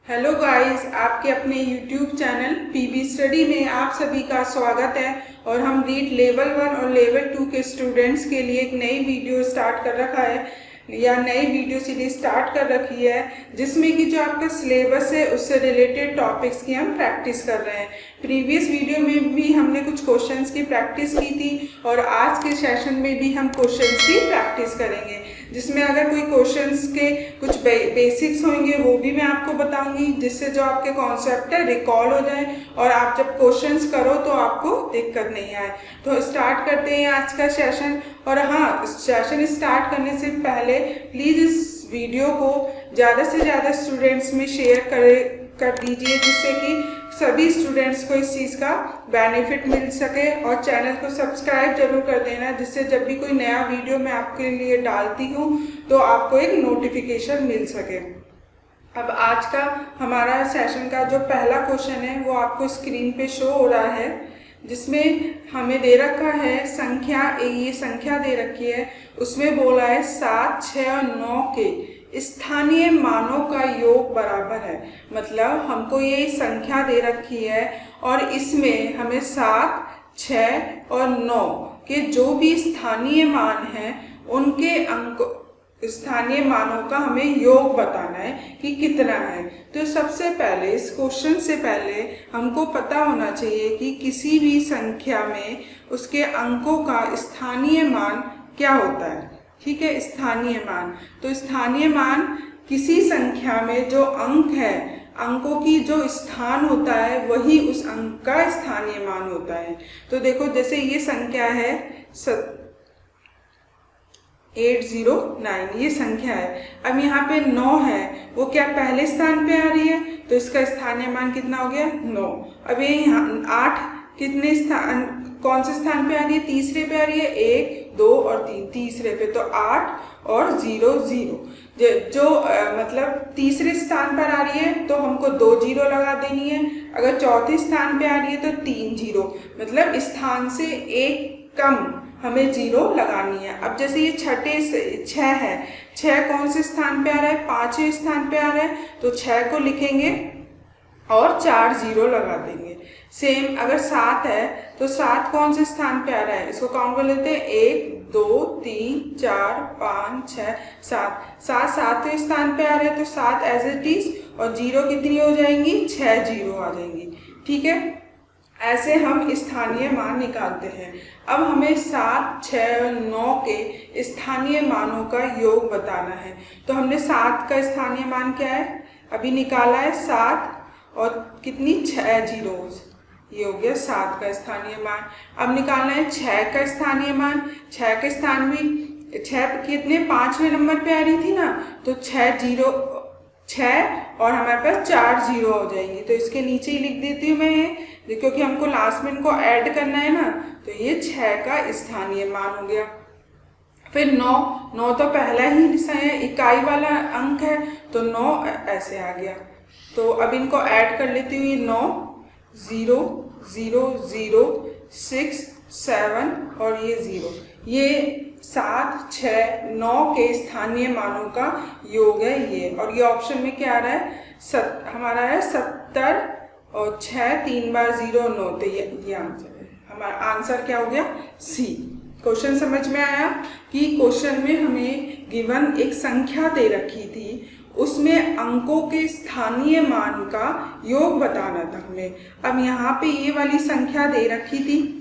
Hello guys, आपके अपने YouTube channel PB study में आप सभी का स्वागत है। और हम रीड लेवल 1 और लेवल 2 के स्टूडेंट्स के लिए एक नई वीडियो स्टार्ट कर रखा है या नई वीडियो सीरीज स्टार्ट कर रखी है, जिसमें कि जो आपका सिलेबस है उससे रिलेटेड टॉपिक्स की हम प्रैक्टिस कर रहे हैं। प्रीवियस वीडियो में भी हमने कुछ क्वेश्चंस की प्रैक्टिस की थी और आज के सेशन में भी हम क्वेश्चंस की प्रैक्टिस करेंगे, जिसमें अगर कोई क्वेश्चंस के कुछ बेसिक्स होंगे वो भी मैं आपको बताऊंगी, जिससे जो आपके कॉन्सेप्ट है रिकॉल हो जाए और आप जब क्वेश्चंस करो तो आपको दिक्कत नहीं आए। तो स्टार्ट करते हैं आज का सेशन। और हाँ, सेशन स्टार्ट करने से पहले प्लीज़ इस वीडियो को ज़्यादा से ज़्यादा स्टूडेंट्स में शेयर कर दीजिए, जिससे कि सभी स्टूडेंट्स को इस चीज़ का बेनिफिट मिल सके। और चैनल को सब्सक्राइब जरूर कर देना, जिससे जब भी कोई नया वीडियो मैं आपके लिए डालती हूँ तो आपको एक नोटिफिकेशन मिल सके। अब आज का हमारा सेशन का जो पहला क्वेश्चन है वो आपको स्क्रीन पे शो हो रहा है, जिसमें हमें दे रखा है संख्या, ये संख्या दे रखी है, उसमें बोला है 7, 6 और 9 के स्थानीय मानों का योग बराबर है। मतलब हमको ये संख्या दे रखी है और इसमें हमें 7, 6 और 9 के जो भी स्थानीय मान हैं उनके अंक, स्थानीय मानों का हमें योग बताना है कि कितना है। तो सबसे पहले इस क्वेश्चन से पहले हमको पता होना चाहिए कि किसी भी संख्या में उसके अंकों का स्थानीय मान क्या होता है। ठीक है, स्थानीय मान। तो स्थानीय मान किसी संख्या में जो अंक है, अंकों की जो स्थान होता है वही उस अंक का स्थानीय मान होता है। तो देखो, जैसे ये संख्या है 809, ये संख्या है। अब यहाँ पे 9 है, वो क्या पहले स्थान पे आ रही है, तो इसका स्थानीय मान कितना हो गया 9। अब ये यहाँ 8 कितने स्थान, कौन से स्थान पे आ रही है, तीसरे पे आ रही है, 1, 2 और 3, तीसरे पे। तो 8 और 0, 0 जो मतलब तीसरे स्थान पर आ रही है तो हमको 2 0 लगा देनी है। अगर चौथे स्थान पे आ रही है तो 3 0, मतलब स्थान से एक कम हमें 0 लगानी है। अब जैसे ये 6 है, 6 कौन से स्थान पे आ रहा है, 5वें स्थान पे आ रहा है, तो 6 को लिखेंगे और 4 0 लगा देंगे। सेम अगर 7 है तो 7 कौन से स्थान पे आ रहा है, इसको काउंट कर लेते हैं, 1, 2, 3, 4, 5, 6, 7। 7 7वें स्थान पे आ रहा है तो 7 एज इट इज, और 0 कितनी हो जाएंगी, 6 0 आ जाएंगी। ठीक है, ऐसे हम स्थानीय मान निकालते हैं। अब हमें 7, 6 और 9 के स्थानीय मानों का योग बताना है। तो हमने 7 का स्थानीय मान क्या है, अभी निकाला है 7 और कितनी 6 जीरोस, ये हो गया 7 का स्थानीय मान। अब निकालना है 6 का स्थानीय मान। 6 के स्थान भी 6 कितने 5वें नंबर पे आ रही थी ना, तो 6 और हमारे पास 4 0 हो जाएंगी। तो इसके नीचे ही लिख देती हूँ मैं ये, क्योंकि हमको लास्ट में इनको ऐड करना है ना। तो ये 6 का स्थानीय मान हो गया। फिर 9 तो पहला ही इकाई वाला अंक है, तो 9 ऐसे आ गया। तो अब इनको ऐड कर लेती हूँ, ये 9 0 0 0 6 7 और ये 0, ये 7, 6, 9 के स्थानीय मानों का योग है ये। और ये ऑप्शन में क्या आ रहा है, हमारा है 70 और 6 3 बार 0 9, तो ये आंसर है। हमारा आंसर क्या हो गया, सी। क्वेश्चन समझ में आया कि क्वेश्चन में हमें गिवन एक संख्या दे रखी थी, उसमें अंकों के स्थानीय मान का योग बताना था हमें। अब यहाँ पे ये वाली संख्या दे रखी थी,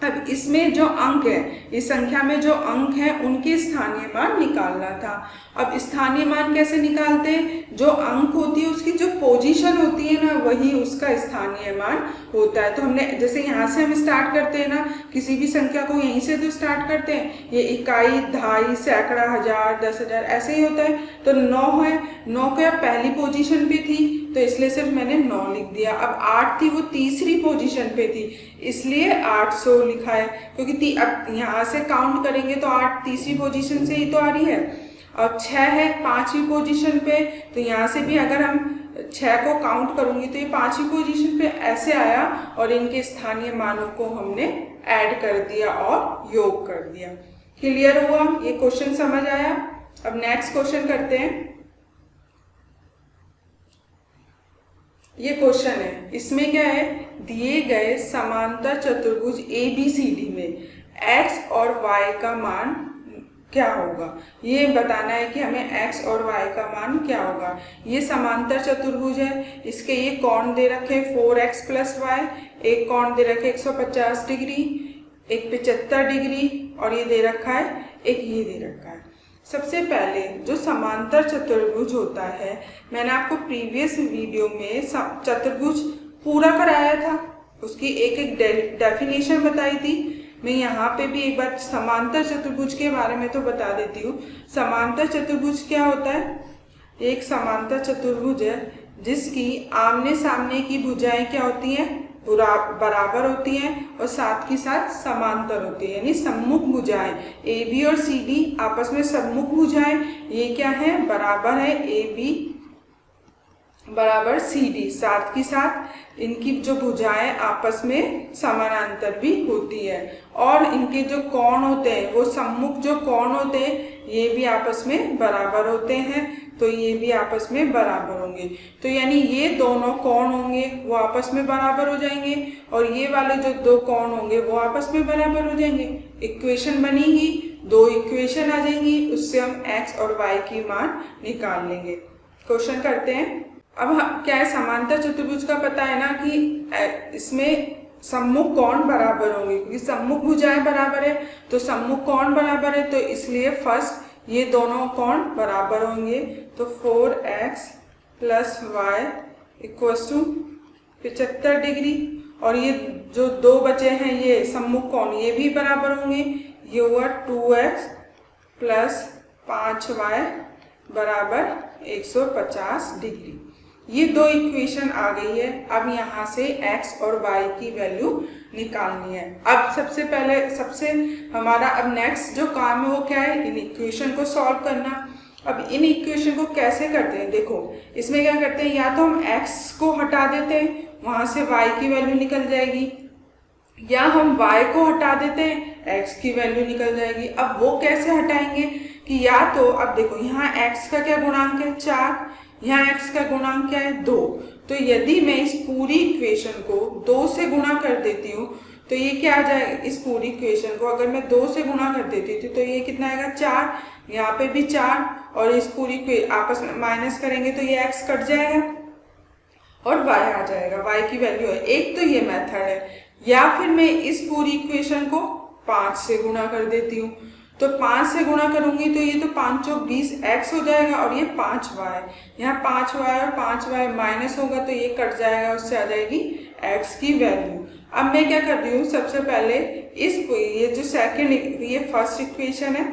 अब इसमें जो अंक है, इस संख्या में जो अंक है उनके स्थानीय मान निकालना था। अब स्थानीय मान कैसे निकालते हैं, जो अंक होती है उसकी जो पोजीशन होती है ना, वही उसका स्थानीय मान होता है। तो हमने जैसे यहाँ से हम स्टार्ट करते हैं ना, किसी भी संख्या को यहीं से तो स्टार्ट करते हैं, ये इकाई, दहाई, सैकड़ा, 1000, 10,000 ऐसे ही होता है। तो 9 है, 9 क्या पहली पोजीशन पे थी, तो इसलिए सिर्फ मैंने 9 लिख दिया। अब 8 थी, वो तीसरी पोजीशन पे थी, इसलिए 800 लिखा है, क्योंकि अब यहाँ से काउंट करेंगे तो 8 तीसरी पोजीशन से ही तो आ रही है। और 6 है 5वीं पोजीशन पे, तो यहाँ से भी अगर हम 6 को काउंट करूंगी तो ये 5वीं पोजीशन पे ऐसे आया, और इनके स्थानीय मानों को हमने ऐड कर दिया और योग कर दिया। क्लियर हुआ, ये क्वेश्चन समझ आया। अब नेक्स्ट क्वेश्चन करते हैं। ये क्वेश्चन है, इसमें क्या है, दिए गए समांतर चतुर्भुज ABCD में x और y का मान क्या होगा। ये बताना है कि हमें x और y का मान क्या होगा। ये समांतर चतुर्भुज है, इसके ये कोण दे रखे 4x + y, एक कोण दे रखे 150 डिग्री, एक 75 डिग्री, और ये दे रखा है एक ये दे रखा है। सबसे पहले जो समांतर चतुर्भुज होता है, मैंने आपको प्रीवियस वीडियो में चतुर्भुज पूरा कराया था, उसकी एक एक डेफिनेशन बताई थी। मैं यहाँ पे भी एक बार समांतर चतुर्भुज के बारे में तो बता देती हूँ। समांतर चतुर्भुज क्या होता है, एक समांतर चतुर्भुज है जिसकी आमने सामने की भुजाएं क्या होती हैं, बराबर होती हैं और साथ ही साथ समांतर होती है, यानी सम्मुख भुजाएं। AB और CD आपस में सम्मुख भुजाएं, ये क्या है, बराबर है AB बराबर CD, साथ ही साथ इनकी जो भुजाएं आपस में समानांतर भी होती है, और इनके जो कोण होते हैं, वो सम्मुख जो कोण होते हैं, ये भी आपस में बराबर होते हैं, तो ये भी आपस में बराबर होंगे। तो यानी ये दोनों कोण होंगे वो आपस में बराबर हो जाएंगे, और ये वाले जो दो कोण होंगे वो आपस में बराबर हो जाएंगे। इक्वेशन बनेगी, दो इक्वेशन आ जाएंगी, उससे हम x और y की मान निकाल लेंगे। क्वेश्चन करते हैं। अब क्या है, समांतर चतुर्भुज का पता है ना कि इसमें सम्मुख कोण बराबर होंगे, क्योंकि सम्मुख भुजाएं बराबर है तो सम्मुख कोण बराबर है, तो इसलिए फर्स्ट ये दोनों कोण बराबर होंगे। तो 4x + y = 75 डिग्री, और ये जो दो बचे हैं ये सम्मुख कोण, ये भी बराबर होंगे। ये हुआ 2x + 5y = 150 डिग्री। ये दो इक्वेशन आ गई है। अब यहाँ से x और y की वैल्यू निकालनी है। अब सबसे हमारा अब नेक्स्ट जो काम है वो क्या है, इन इक्वेशन को सॉल्व करना। अब इन इक्वेशन को कैसे करते हैं, देखो इसमें क्या करते हैं, या तो हम x को हटा देते हैं, वहां से y की वैल्यू निकल जाएगी, या हम y को हटा देते हैं, x की वैल्यू निकल जाएगी। अब वो कैसे हटाएंगे कि या तो अब देखो यहाँ x का क्या गुणांक है 4, यहाँ x का गुणांक क्या है 2, तो यदि मैं इस पूरी इक्वेशन को 2 से गुणा कर देती हूँ तो ये क्या आ जाएगा, इस पूरी इक्वेशन को अगर मैं 2 से गुणा कर देती थी तो ये कितना आएगा 4, यहाँ पे भी 4, और इस पूरी आपस में माइनस करेंगे तो ये x कट जाएगा और y आ जाएगा, y की वैल्यू है। एक तो ये मेथड है, या फिर मैं इस पूरी इक्वेशन को 5 से गुणा कर देती हूँ, तो 5 से गुणा करूंगी तो ये तो 5 × 20x हो जाएगा, और ये 5y, यहाँ 5y और 5y माइनस होगा तो ये कट जाएगा, उससे आ जाएगी x की वैल्यू। अब मैं क्या कर रही हूँ, सबसे पहले ये जो ये फर्स्ट इक्वेशन है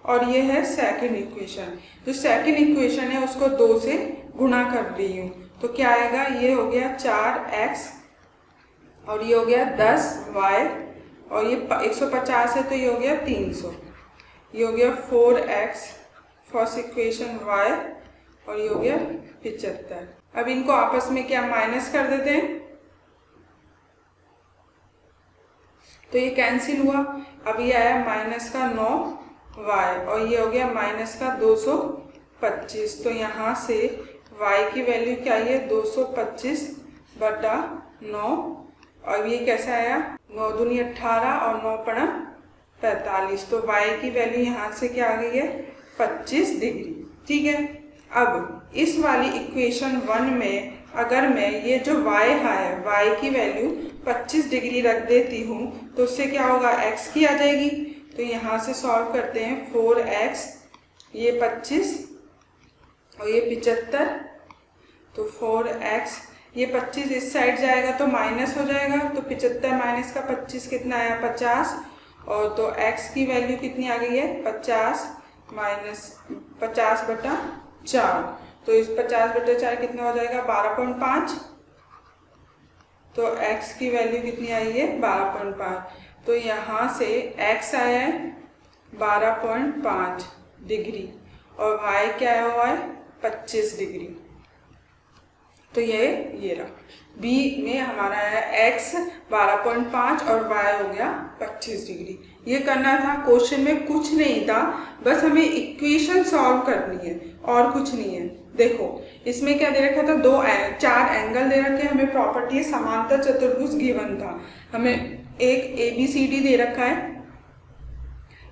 और ये है सेकंड इक्वेशन। जो सेकंड इक्वेशन है उसको 2 से गुणा कर रही हूँ, तो क्या आएगा, ये हो गया 4x और ये हो गया 10y, और ये 150 है तो ये हो गया 300, ये हो गया 4x फर्स्ट इक्वेशन y, और ये हो गया 75। अब इनको आपस में क्या माइनस कर देते हैं, तो ये कैंसिल हुआ। अब ये आया -9y, और ये हो गया -225, तो यहाँ से y की वैल्यू क्या है 225/9, और ये कैसा आया 9 दूनी 18 और 9 पड़ा 45, तो y की वैल्यू यहाँ से क्या आ गई है 25 डिग्री। ठीक है, अब इस वाली इक्वेशन 1 में अगर मैं ये जो y है, y की वैल्यू 25 डिग्री रख देती हूँ तो उससे क्या होगा, x की आ जाएगी। तो यहाँ से सॉल्व करते हैं, 4x ये 25 और ये 75, तो 4x ये 25 इस साइड जाएगा तो माइनस हो जाएगा, तो 75 माइनस का 25 कितना आया 50, और तो x की वैल्यू कितनी आ गई है 50 - 50/4, तो इस 50/4 कितना हो जाएगा 12.5, तो x की वैल्यू कितनी आई है 12.5, तो यहाँ से x आया है 12.5 डिग्री और y क्या आया हुआ है 25 डिग्री। तो ये रहा, B में हमारा आया x 12.5 और y हो गया 25 डिग्री। ये करना था। क्वेश्चन में कुछ नहीं था, बस हमें इक्वेशन सॉल्व करनी है और कुछ नहीं है। देखो इसमें क्या दे रखा था, चार एंगल दे रखे, हमें प्रॉपर्टी है समांतर चतुर्भुज गिवन था। हमें एक ABCD दे रखा है,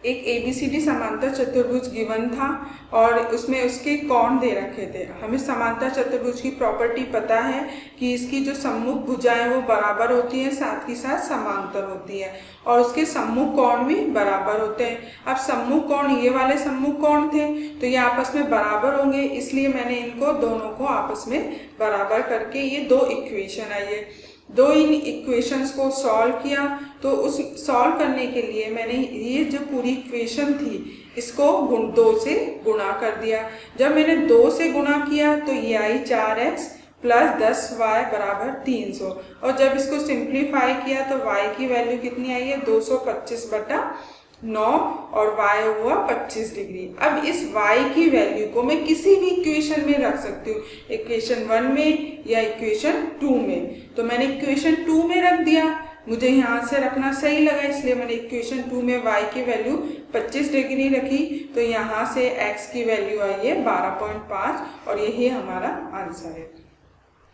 एक ABCD समांतर चतुर्भुज गिवन था और उसमें उसके कोण दे रखे थे। हमें समांतर चतुर्भुज की प्रॉपर्टी पता है कि इसकी जो सम्मुख भुजाएं वो बराबर होती हैं, साथ ही साथ समांतर होती है और उसके सम्मुख कोण भी बराबर होते हैं। अब सम्मुख कोण, ये वाले सम्मुख कोण थे तो ये आपस में बराबर होंगे, इसलिए मैंने इनको दोनों को आपस में बराबर करके ये दो इक्वेशन आई है। दो इन इक्वेशंस को सॉल्व किया, तो उस सॉल्व करने के लिए मैंने ये जो पूरी इक्वेशन थी इसको 2 से गुणा कर दिया। जब मैंने 2 से गुणा किया तो ये आई 4x प्लस 10y बराबर 300 और जब इसको सिंप्लीफाई किया तो y की वैल्यू कितनी आई है 225/9 और y हुआ 25 डिग्री। अब इस y की वैल्यू को मैं किसी भी इक्वेशन में रख सकती हूँ, इक्वेशन 1 में या इक्वेशन 2 में। तो मैंने इक्वेशन 2 में रख दिया, मुझे यहाँ से रखना सही लगा इसलिए मैंने इक्वेशन 2 में y की वैल्यू 25 डिग्री रखी। तो यहाँ से x की वैल्यू आई है 12.5 और यही हमारा आंसर है।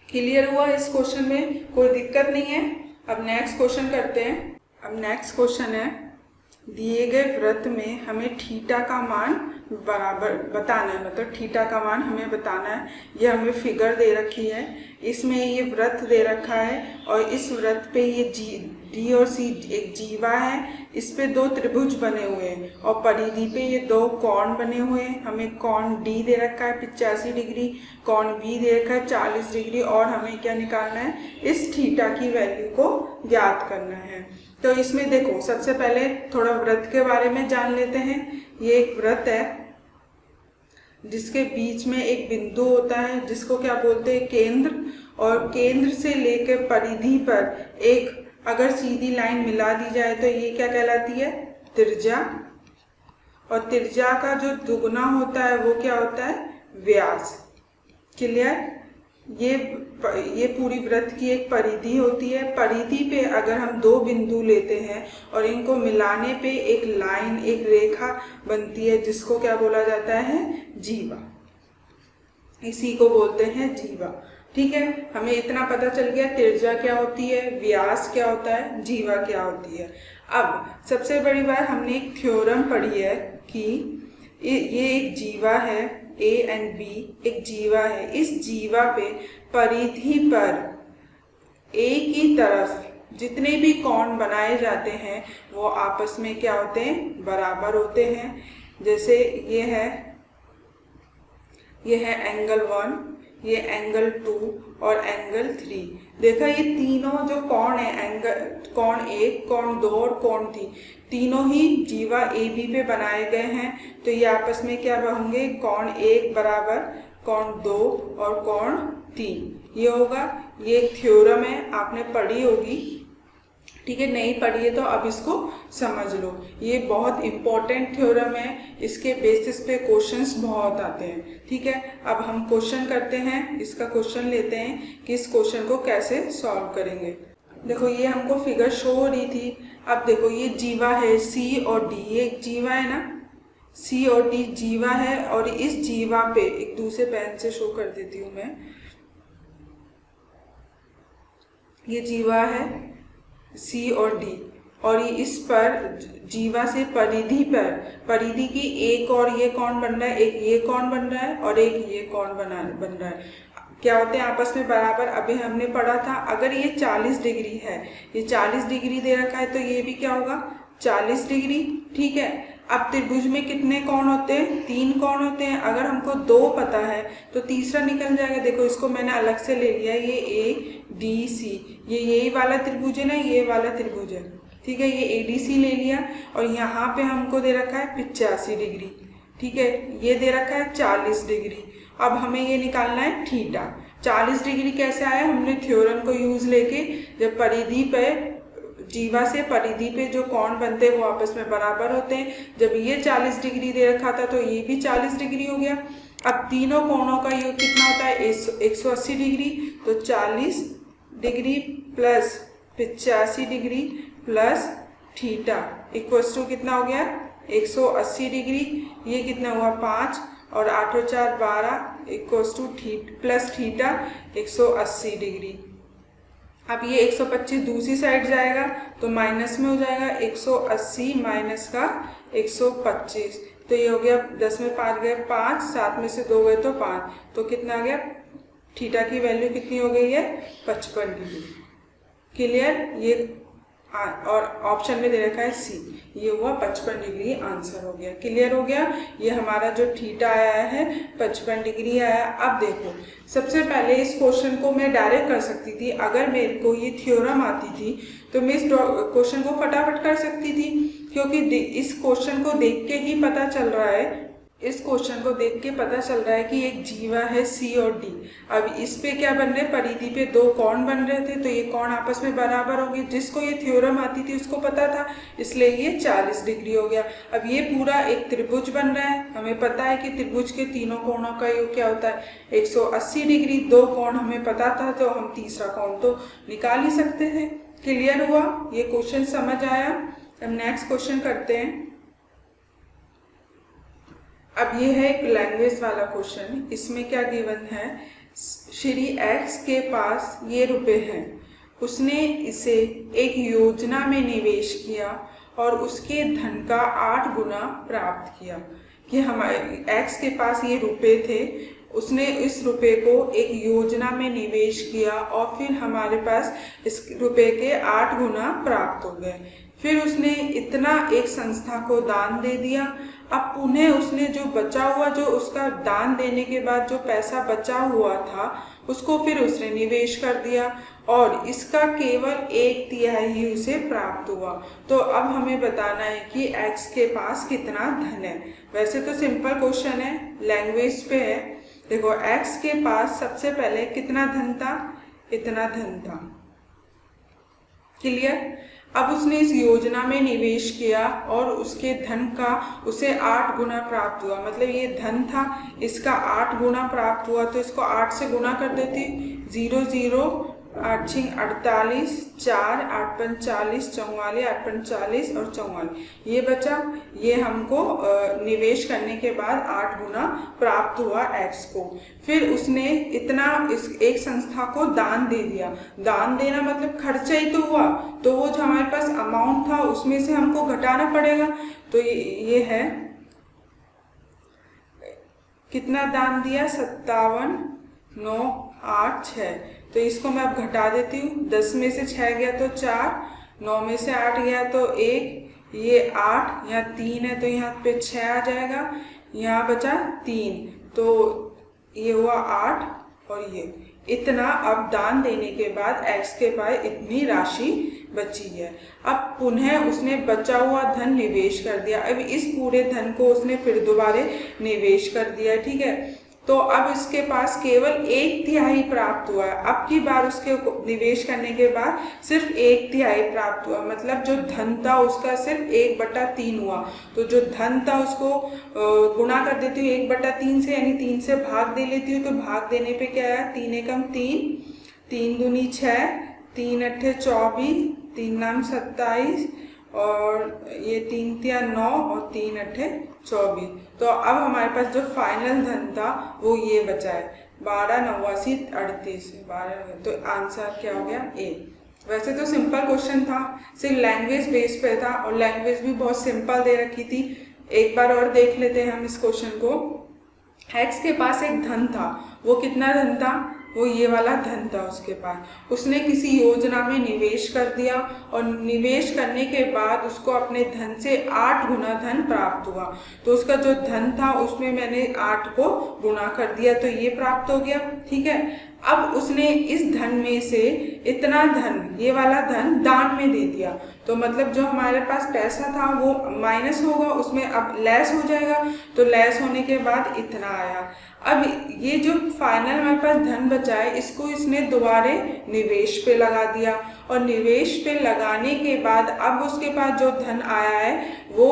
क्लियर हुआ? इस क्वेश्चन में कोई दिक्कत नहीं है। अब नेक्स्ट क्वेश्चन करते हैं। अब नेक्स्ट क्वेश्चन है, दिए गए वृत्त में हमें थीटा का मान बराबर बताना है, मतलब थीटा का मान हमें बताना है। ये हमें फिगर दे रखी है, इसमें ये वृत्त दे रखा है और इस वृत्त पे ये D और C एक जीवा है, इस पे 2 त्रिभुज बने हुए हैं और परिधि पे ये 2 कोण बने हुए हैं। हमें कोण D दे रखा है 85 डिग्री, कोण B दे रखा है 40 डिग्री और हमें क्या निकालना है, इस थीटा की वैल्यू को ज्ञात करना है। तो इसमें देखो सबसे पहले थोड़ा वृत्त के बारे में जान लेते हैं। ये एक वृत्त है जिसके बीच में एक बिंदु होता है जिसको क्या बोलते हैं, केंद्र, और केंद्र से लेकर परिधि पर एक अगर सीधी लाइन मिला दी जाए तो ये क्या कहलाती है, त्रिज्या, और त्रिज्या का जो दुगना होता है वो क्या होता है, व्यास। क्लियर? ये पूरी वृत्त की एक परिधि होती है। परिधि पे अगर हम 2 बिंदु लेते हैं और इनको मिलाने पे एक लाइन, एक रेखा बनती है जिसको क्या बोला जाता है, जीवा। इसी को बोलते हैं जीवा। ठीक है, हमें इतना पता चल गया त्रिज्या क्या होती है, व्यास क्या होता है, जीवा क्या होती है। अब सबसे बड़ी बात, हमने एक थ्योरम पढ़ी है कि ये एक जीवा है, A एंड B एक जीवा है। इस जीवा पे परिधि पर एक ही तरफ जितने भी कोण बनाए जाते हैं वो आपस में क्या होते हैं, बराबर होते हैं। जैसे ये है एंगल 1, ये एंगल 2 और एंगल 3। देखा ये तीनों जो कोण है, एंगल कोण 1, कोण 2 और कोण 3, तीनों ही जीवा AB पे बनाए गए हैं। तो ये आपस में क्या होंगे, कोण 1 बराबर कोण 2 और कोण 3 ये होगा। ये एक थ्योरम है, आपने पढ़ी होगी। ठीक है, नहीं पढ़ी है तो अब इसको समझ लो। ये बहुत इम्पोर्टेंट थ्योरम है, इसके बेसिस पे क्वेश्चंस बहुत आते हैं। ठीक है, अब हम क्वेश्चन करते हैं, इसका क्वेश्चन लेते हैं कि इस क्वेश्चन को कैसे सॉल्व करेंगे। देखो ये हमको फिगर शो हो रही थी। अब देखो ये जीवा है C और D, ये एक जीवा है ना, C और D जीवा है और इस जीवा पे एक दूसरे पेन से शो कर देती हूँ मैं। ये जीवा है C और D और ये इस पर जीवा से परिधि पर, परिधि की एक और ये कोण बन रहा है, एक ये कोण बन रहा है और एक ये कोण बन रहा है। क्या होते हैं आपस में बराबर। अभी हमने पढ़ा था अगर ये 40 डिग्री है, ये 40 डिग्री दे रखा है तो ये भी क्या होगा, 40 डिग्री। ठीक है, अब त्रिभुज में कितने कोण होते हैं, 3 कोण होते हैं। अगर हमको 2 पता है तो तीसरा निकल जाएगा। देखो इसको मैंने अलग से ले लिया, ये ADC, ये यही वाला त्रिभुज है ना, ये वाला त्रिभुज है। ठीक है, ये ADC ले लिया और यहाँ पे हमको दे रखा है 85 डिग्री। ठीक है, ये दे रखा है 40 डिग्री। अब हमें ये निकालना है थीटा। 40 डिग्री कैसे आया, हमने थ्योरम को यूज लेके, जब परिधि पे, जीवा से परिधि पे जो कोण बनते हैं वो आपस में बराबर होते हैं। जब ये 40 डिग्री दे रखा था तो ये भी 40 डिग्री हो गया। अब तीनों कोणों का योग कितना होता है, 180 डिग्री। तो 40 degree plus 85 degree plus theta equals to कितना हो गया 180 डिग्री, ये कितना हुआ 5 और 8 और 4 12 equals two plus theta 180 degree. अब ये 125 दूसरी साइड जाएगा तो माइनस में हो जाएगा 180 माइनस का 125, तो ये हो गया 10 में 5 गए 5, 7 में से 2 गए तो 5, तो कितना आ गया थीटा की वैल्यू कितनी हो गई है 55 डिग्री। क्लियर, ये और ऑप्शन में दे रखा है सी, ये हुआ 55 डिग्री आंसर हो गया। क्लियर हो गया, ये हमारा जो थीटा आया है 55 डिग्री आया। अब देखो सबसे पहले इस क्वेश्चन को मैं डायरेक्ट कर सकती थी, अगर मेरे को ये थ्योरम आती थी तो मैं इस क्वेश्चन को फटाफट कर सकती थी, क्योंकि इस क्वेश्चन को देख के ही पता चल रहा है, इस क्वेश्चन को देख के पता चल रहा है कि एक जीवा है सी और डी। अब इस पे क्या बन रहे, परिधि पे दो कोण बन रहे थे, तो ये कोण आपस में बराबर हो गए। जिसको ये थ्योरम आती थी उसको पता था, इसलिए ये 40 डिग्री हो गया। अब ये पूरा एक त्रिभुज बन रहा है, हमें पता है कि त्रिभुज के तीनों कोणों का योग क्या होता है 180 डिग्री। दो कोण हमें पता था तो हम तीसरा कोण तो निकाल ही सकते थे। क्लियर हुआ, ये क्वेश्चन समझ आया। अब नेक्स्ट क्वेश्चन करते हैं। अब ये है एक लैंग्वेज वाला क्वेश्चन, इसमें क्या गिवन है, श्री एक्स के पास ये रुपए हैं, उसने इसे एक योजना में निवेश किया और उसके धन का 8 गुना प्राप्त किया। कि हमारे एक्स के पास ये रुपए थे, उसने इस रुपए को एक योजना में निवेश किया और फिर हमारे पास इस रुपए के 8 गुना प्राप्त हो गए। फिर उसने इतना एक संस्था को दान दे दिया। अब पुनः उसने जो बचा हुआ, जो उसका दान देने के बाद जो पैसा बचा हुआ था उसको फिर उसने निवेश कर दिया और इसका केवल 1/3 ही उसे प्राप्त हुआ। तो अब हमें बताना है कि एक्स के पास कितना धन है। वैसे तो सिंपल क्वेश्चन है, लैंग्वेज पे है। देखो एक्स के पास सबसे पहले कितना धन था, इतना धन था। क्लियर, अब उसने इस योजना में निवेश किया और उसके धन का उसे 8 गुना प्राप्त हुआ। मतलब ये धन था, इसका 8 गुना प्राप्त हुआ, तो इसको 8 से गुना कर देती। 0 0 8 6 48, 4 8 5 40, 44 8 5 40 और 44 ये बचा। ये हमको निवेश करने के बाद 8 गुना प्राप्त हुआ एक्स को। फिर उसने इतना इस एक संस्था को दान दे दिया। दान देना मतलब खर्चा ही तो हुआ, तो वो जो हमारे पास अमाउंट था उसमें से हमको घटाना पड़ेगा। तो ये है कितना दान दिया, 57 9 8 6। तो इसको मैं अब घटा देती हूँ। 10 में से 6 गया तो 4, 9 में से 8 गया तो 1, ये 8, यहाँ 3 है तो यहाँ पे 6 आ जाएगा, यहाँ बचा 3, तो ये हुआ 8 और ये इतना। अब दान देने के बाद एक्स के पास इतनी राशि बची है। अब पुनः उसने बचा हुआ धन निवेश कर दिया। अब इस पूरे धन को उसने फिर दोबारा निवेश कर दिया, ठीक है। तो अब इसके पास केवल 1/3 प्राप्त हुआ है। अब की बार उसके निवेश करने के बाद सिर्फ 1/3 प्राप्त हुआ, मतलब जो धन था उसका सिर्फ 1/3 हुआ। तो जो धन था उसको गुणा कर देती हूँ 1/3 से, यानी 3 से भाग दे लेती हूँ। तो भाग देने पे क्या है, 3 एकम 3, 3 दूनी 6, 3 अट्ठे 24, 3 नाम 27 और ये 3 तिया 9 और 3 अट्ठे 24। तो अब हमारे पास जो फाइनल धन था वो ये बचा है 12 89 38 12। तो आंसर क्या हो गया ए। वैसे तो सिंपल क्वेश्चन था, सिर्फ लैंग्वेज बेस पे था और लैंग्वेज भी बहुत सिंपल दे रखी थी। एक बार और देख लेते हैं हम इस क्वेश्चन को। एक्स के पास एक धन था, वो कितना धन था, वो ये वाला धन था उसके पास। उसने किसी योजना में निवेश कर दिया और निवेश करने के बाद उसको अपने धन से 8 गुना धन प्राप्त हुआ। तो उसका जो धन था उसमें मैंने 8 को गुना कर दिया, तो ये प्राप्त हो गया, ठीक है। अब उसने इस धन में से इतना धन, ये वाला धन दान में दे दिया। तो मतलब जो हमारे पास पैसा था वो माइनस होगा, उसमें अब लेस हो जाएगा। तो लेस होने के बाद इतना आया। अब ये जो फाइनल हमारे पास धन बचा है इसको इसने दोबारा निवेश पे लगा दिया और निवेश पे लगाने के बाद अब उसके पास जो धन आया है वो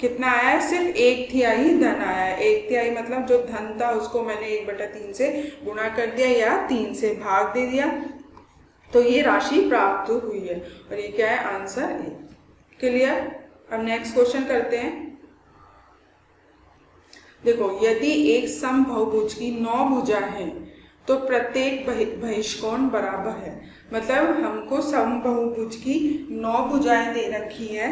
कितना आया है, सिर्फ 1/3 ही धन आया है। 1/3 मतलब जो धन था उसको मैंने 1/3 से गुणा कर दिया या 3 से भाग दे दिया, तो ये राशि प्राप्त हुई है और ये क्या है, आंसर ए। क्लियर। अब नेक्स्ट क्वेश्चन करते हैं। देखो, यदि एक समबाहुभुज की 9 भुजाएं हैं तो प्रत्येक बहिष्कोण बराबर है। मतलब हमको समबाहुभुज की 9 भुजाएं दे रखी है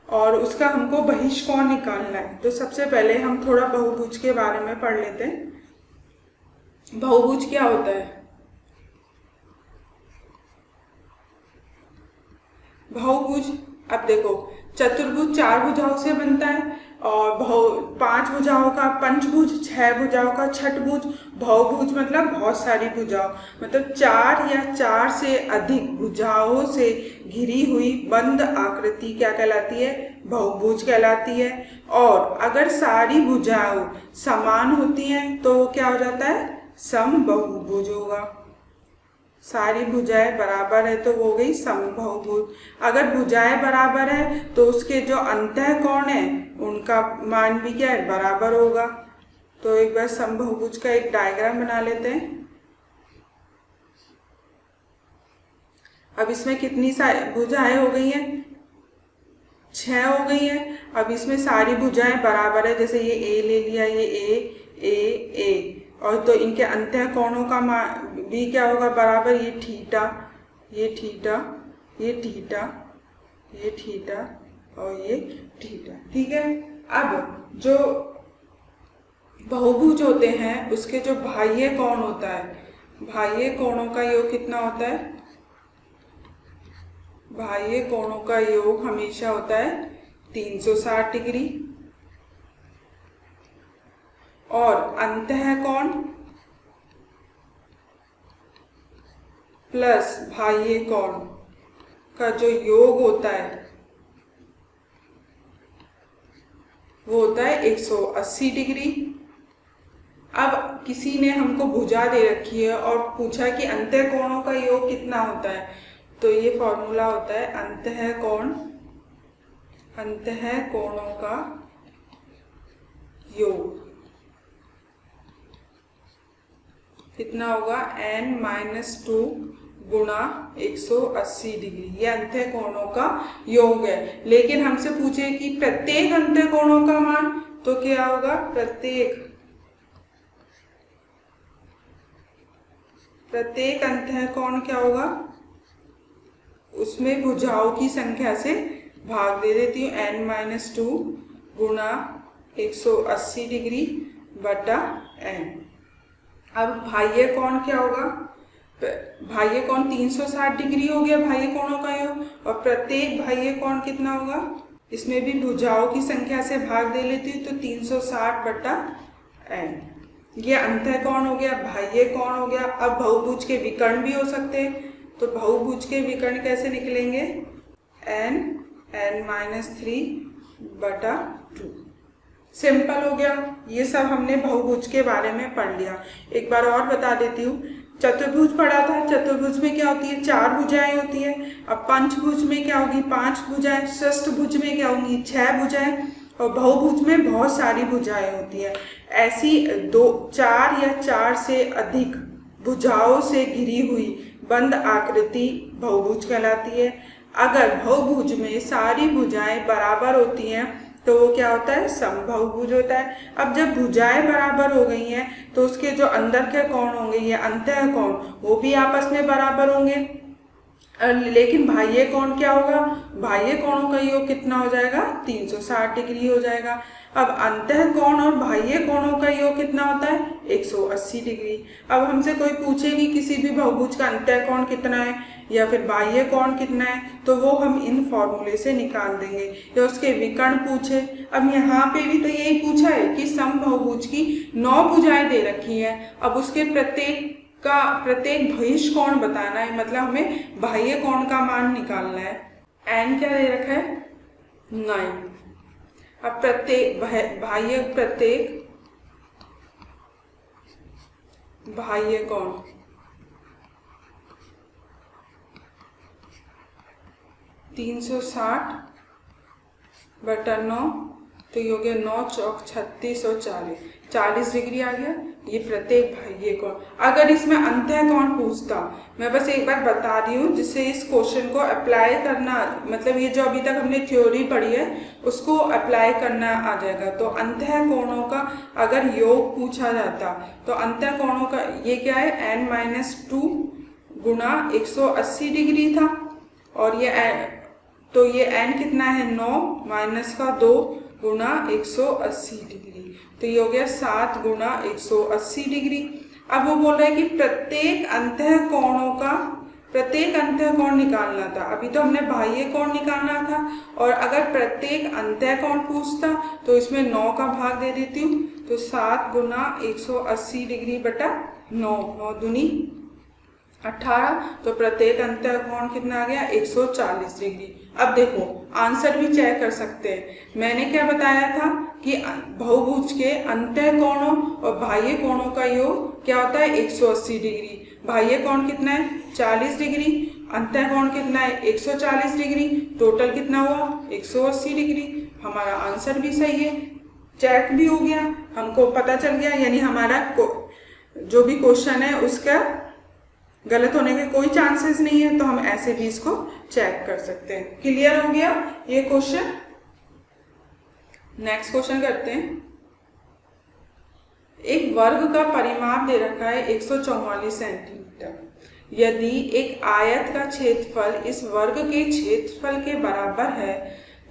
और उसका हमको बहिष्कोण निकालना है। तो सबसे पहले हम थोड़ा बहुभुज के बारे में पढ़ लेते हैं। बहुभुज क्या होता है? बहुभुज, अब देखो, चतुर्भुज 4 भुजाओं से बनता है और 5 भुजाओं का पंचभुज, 6 भुजाओं का छठभुज। बहुभुज मतलब बहुत सारी भुजाओं, मतलब 4 या 4 से अधिक भुजाओं से घिरी हुई बंद आकृति क्या कहलाती है? बहुभुज कहलाती है। और अगर सारी भुजाएं समान होती हैं तो क्या हो जाता है? समबाहुभुज होगा। सारी भुजाएं बराबर है तो वो हो गई समबाहुभुज। अगर भुजाएं बराबर है तो उसके जो अंतःकोण है उनका मान भी क्या है? बराबर होगा। तो एक बार समबाहुभुज का एक डायग्राम बना लेते हैं। अब इसमें कितनी सारी भुजाएं हो गई हैं? 6 हो गई हैं। अब इसमें सारी भुजाएं बराबर है, जैसे ये ए ले लिया, ये ए, और तो इनके अंतःकोणों का मान भी क्या होगा? बराबर। ये थीटा, ये थीटा, ये थीटा, ये थीटा और ये थीटा। ठीक है। अब जो बहुभुज होते हैं उसके जो बाह्य कोण होता है, बाह्य कोणों का योग कितना होता है? बाह्य कोणों का योग हमेशा होता है 360 डिग्री। और अंतःकोण प्लस बाह्य कोण का जो योग होता है वो होता है 180 डिग्री। अब किसी ने हमको भुजा दे रखी है और पूछा कि अंतःकोणों का योग कितना होता है, तो ये फॉर्मूला होता है अंतःकोणों का योग कितना होगा? n-2 गुणा 180 डिग्री। ये अंतःकोणों का योग है। लेकिन हमसे पूछे कि प्रत्येक अंतःकोणों का मान, तो क्या होगा? प्रत्येक अंतःकोण क्या होगा? उसमें भुजाओं की संख्या से भाग दे देती हूँ। n-2 गुणा 180 डिग्री बटा n। अब बाह्य कोण क्या होगा? बाह्य कोण 360 डिग्री हो गया बाह्य कोणों का योग, और प्रत्येक बाह्य कोण कितना होगा? इसमें भी भुजाओं की संख्या से भाग दे लेती हूँ, तो 360 बटा n। ये अंतःकोण हो गया, बाह्य कोण हो गया। अब बहुभुज के विकर्ण भी हो सकते हैं, तो बहुभुज के विकर्ण कैसे निकलेंगे? n-3 बटा 2। सिंपल हो गया। ये सब हमने बहुभुज के बारे में पढ़ लिया। एक बार और बता देती हूँ। चतुर्भुज पढ़ा था, चतुर्भुज में क्या होती है? 4 भुजाएं होती है। अब पंचभुज में क्या होगी? 5 भुजाएं। षष्ठभुज में क्या होंगी? 6 भुजाएं। और बहुभुज में बहुत सारी भुजाएं होती है। ऐसी 4 या 4 से अधिक भुजाओं से घिरी हुई बंद आकृति बहुभुज कहलाती है। अगर बहुभुज में सारी भुजाएं बराबर होती हैं तो वो क्या होता है? समबाहुभुज होता है। अब जब भुजाएं बराबर हो गई हैं तो उसके जो अंदर के कोण होंगे, ये अंतःकोण, वो भी आपस में बराबर होंगे। लेकिन बाह्य कोण क्या होगा? बाह्य कोणों का योग कितना हो जाएगा? 360 डिग्री हो जाएगा। अब अंतःकोण और बाह्य कोणों का योग कितना होता है? 180 डिग्री। अब हमसे कोई पूछे कि किसी भी बहुभुज का अंतःकोण कितना है या फिर बाह्य कोण कितना है, तो वो हम इन फॉर्मूले से निकाल देंगे। या उसके विकर्ण पूछे, अब यहाँ पे भी तो यही पूछा है कि समबाहुभुज की 9 भुजाएं दे रखी हैं। अब उसके प्रत्येक बहिष्कोण बताना है, मतलब हमें बाह्य कोण का मान निकालना है। n क्या दे रखा है? 9। अब प्रत्येक बाह्य कोण तीन 360 बटा 9, तो ये हो गया 9 चौक 36 और 40 डिग्री आ गया। ये प्रत्येक बाह्य कोण। अगर इसमें अंतः कोण पूछता, मैं बस एक बार बता रही हूँ जिससे इस क्वेश्चन को अप्लाई करना, मतलब ये जो अभी तक हमने थ्योरी पढ़ी है उसको अप्लाई करना आ जाएगा। तो अंतः कोणों का अगर योग पूछा जाता तो अंतः कोणों का ये क्या है, n-2 गुणा 180 डिग्री था, और ये तो ये n कितना है 9 माइनस का 2 गुणा 180 डिग्री, तो ये हो गया 7 गुणा 180 डिग्री। अब वो बोल रहा है कि प्रत्येक अंतः कोण निकालना था। अभी तो हमने बाह्य कोण निकालना था, और अगर प्रत्येक अंतः कोण पूछता तो इसमें 9 का भाग दे देती हूँ, तो 7 गुणा 180 डिग्री बटा 9, 9 दूनी 18, तो प्रत्येक अंतः कोण कितना आ गया 140 डिग्री। अब देखो आंसर भी चेक कर सकते हैं। मैंने क्या बताया था कि बहुभुज के अंतः कोणों और बाह्य कोणों का योग क्या होता है 180 डिग्री। बाह्य कोण कितना है 40 डिग्री, अंतः कोण कितना है 140 डिग्री, टोटल कितना हुआ 180 डिग्री। हमारा आंसर भी सही है, चेक भी हो गया, हमको पता चल गया, यानी हमारा जो भी क्वेश्चन है उसका गलत होने के कोई चांसेस नहीं है, तो हम ऐसे भी इसको चेक कर सकते हैं। क्लियर हो गया ये क्वेश्चन। नेक्स्ट क्वेश्चन करते हैं। एक वर्ग का परिमाप दे रखा है 144 सेंटीमीटर। यदि एक आयत का क्षेत्रफल इस वर्ग के क्षेत्रफल के बराबर है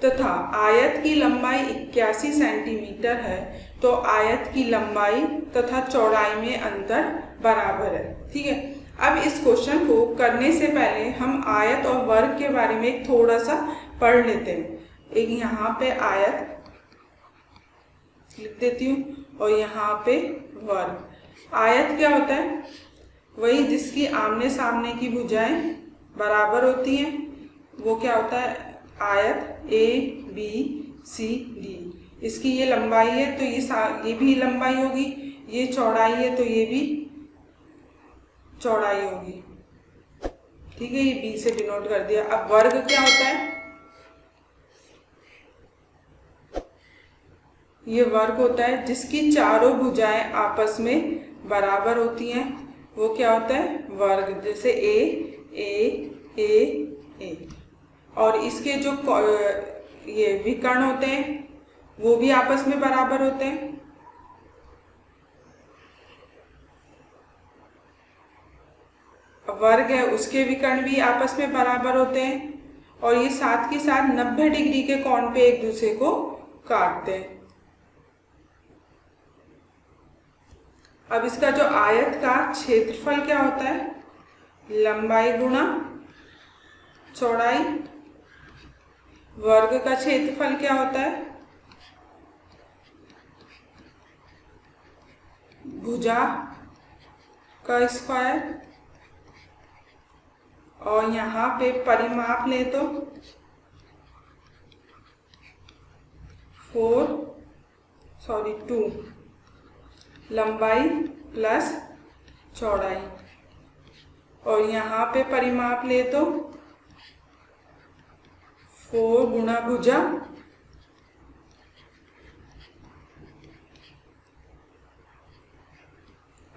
तथा आयत की लंबाई 81 सेंटीमीटर है, तो आयत की लंबाई तथा चौड़ाई में अंतर बराबर है। ठीक है, अब इस क्वेश्चन को करने से पहले हम आयत और वर्ग के बारे में थोड़ा सा पढ़ लेते हैं। एक यहाँ पे आयत लिख देती हूँ और यहाँ पे वर्ग। आयत क्या होता है, वही जिसकी आमने सामने की भुजाएं बराबर होती हैं, वो क्या होता है आयत ए बी सी डी। इसकी ये लंबाई है तो ये भी लंबाई होगी, ये चौड़ाई है तो ये भी चौड़ाई होगी। ठीक है, ये बी से डिनोट कर दिया। अब वर्ग क्या होता है, ये वर्ग होता है जिसकी चारों भुजाएं आपस में बराबर होती हैं, वो क्या होता है वर्ग। जैसे ए ए ए ए, और इसके जो ये विकर्ण होते हैं वो भी आपस में बराबर होते हैं। वर्ग है उसके विकर्ण भी आपस में बराबर होते हैं, और ये साथ के साथ 90 डिग्री के कोण पे एक दूसरे को काटते हैं। अब इसका जो आयत का क्षेत्रफल क्या होता है, लंबाई गुणा चौड़ाई। वर्ग का क्षेत्रफल क्या होता है, भुजा का स्क्वायर। और यहाँ पे परिमाप ले तो 2 लंबाई प्लस चौड़ाई, और यहाँ पे परिमाप ले तो 4 गुणा भुजा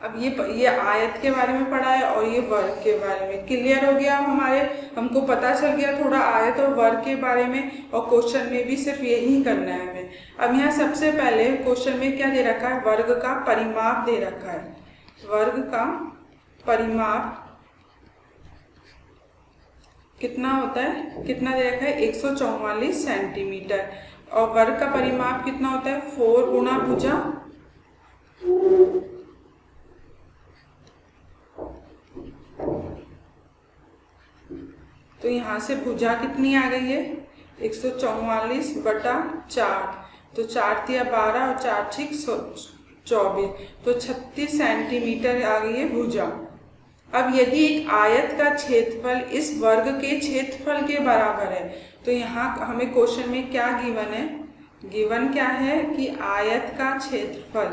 अब ये आयत के बारे में पढ़ा है और ये वर्ग के बारे में क्लियर हो गया। हमको पता चल गया थोड़ा आयत और वर्ग के बारे में, और क्वेश्चन में भी सिर्फ यही करना है हमें। अब यहाँ सबसे पहले क्वेश्चन में क्या दे रखा है, वर्ग का परिमाप दे रखा है। वर्ग का परिमाप कितना होता है, कितना दे रखा है 144 सेंटीमीटर, और वर्ग का परिमाप कितना होता है 4 गुणा भुजा तो यहाँ से भुजा कितनी आ गई है 144 बटा 4, तो 4 तिया 12 और 4 छिक 24, तो 36 सेंटीमीटर आ गई है भुजा। अब यदि एक आयत का क्षेत्रफल इस वर्ग के क्षेत्रफल के बराबर है, तो यहाँ हमें क्वेश्चन में क्या गिवन है, गिवन क्या है कि आयत का क्षेत्रफल